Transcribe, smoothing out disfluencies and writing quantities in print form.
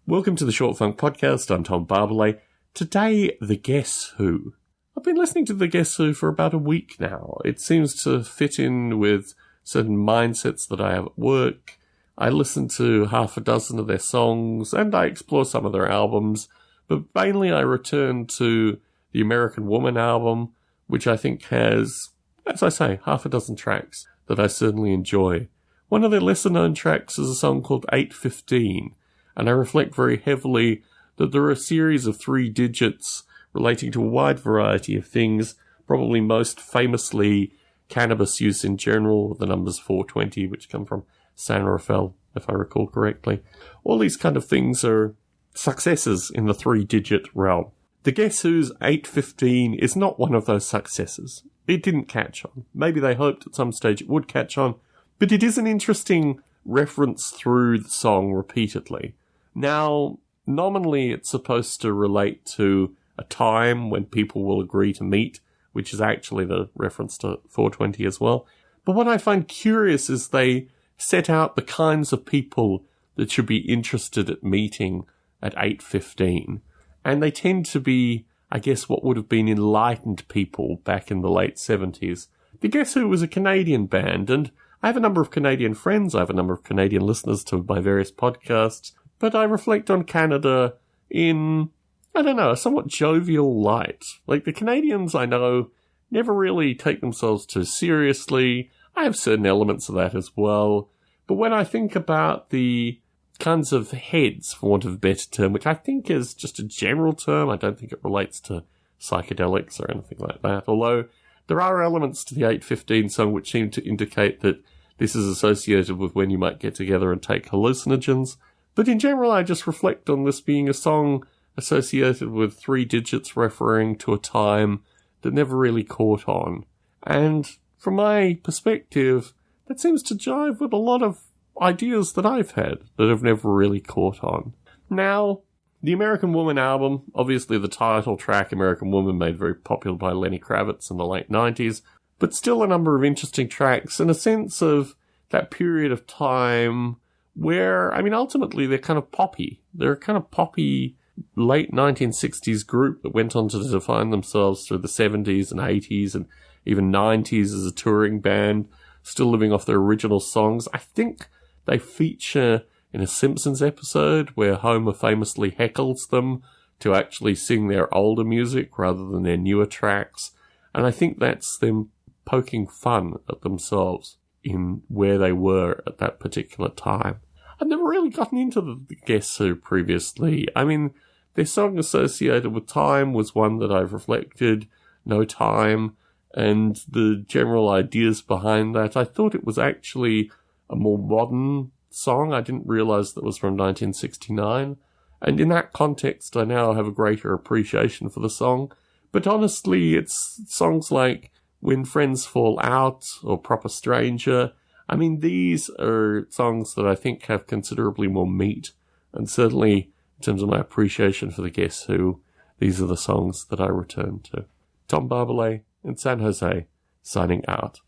Welcome to the Short Funk Podcast. I'm Tom Barbalet. Today, The Guess Who. I've been listening to The Guess Who for about a week now. It seems to fit in with certain mindsets that I have at work. I listen to half a dozen of their songs, and I explore some of their albums, but mainly I return to the American Woman album, which I think has, as I say, half a dozen tracks that I certainly enjoy. One of their lesser-known tracks is a song called 815, and I reflect very heavily that there are a series of 3 digits relating to a wide variety of things, probably most famously cannabis use in general, the numbers 420, which come from San Rafael, if I recall correctly. All these kind of things are successes in the 3-digit realm. The Guess Who's 815 is not one of those successes. It didn't catch on. Maybe they hoped at some stage it would catch on, but it is an interesting reference through the song repeatedly. Now, nominally it's supposed to relate to a time when people will agree to meet, which is actually the reference to 420 as well. But what I find curious is they set out the kinds of people that should be interested at meeting at 8:15. And they tend to be, I guess, what would have been enlightened people back in the late 70s. The Guess Who was a Canadian band, and I have a number of Canadian friends, I have a number of Canadian listeners to my various podcasts, but I reflect on Canada in, I don't know, a somewhat jovial light. Like, the Canadians I know never really take themselves too seriously. I have certain elements of that as well. But when I think about the kinds of heads, for want of a better term, which I think is just a general term, I don't think it relates to psychedelics or anything like that, although there are elements to the 815 song which seem to indicate that this is associated with when you might get together and take hallucinogens. But in general, I just reflect on this being a song associated with 3 digits referring to a time that never really caught on. And from my perspective, that seems to jive with a lot of ideas that I've had that have never really caught on. Now, the American Woman album, obviously the title track, American Woman, made very popular by Lenny Kravitz in the late 90s, but still a number of interesting tracks and a sense of that period of time where, I mean, ultimately they're kind of poppy. They're a kind of poppy late 1960s group that went on to define themselves through the 70s and 80s and even 90s as a touring band, still living off their original songs. I think they feature in a Simpsons episode where Homer famously heckles them to actually sing their older music rather than their newer tracks. And I think that's them poking fun at themselves in where they were at that particular time. I've never really gotten into the Guess Who previously. I mean, their song associated with time was one that I've reflected, No Time, and the general ideas behind that. I thought it was actually a more modern song. I didn't realise that was from 1969. And in that context, I now have a greater appreciation for the song. But honestly, it's songs like When Friends Fall Out or Proper Stranger. I mean, these are songs that I think have considerably more meat. And certainly, in terms of my appreciation for the Guess Who, these are the songs that I return to. Tom Barbalet in San Jose, signing out.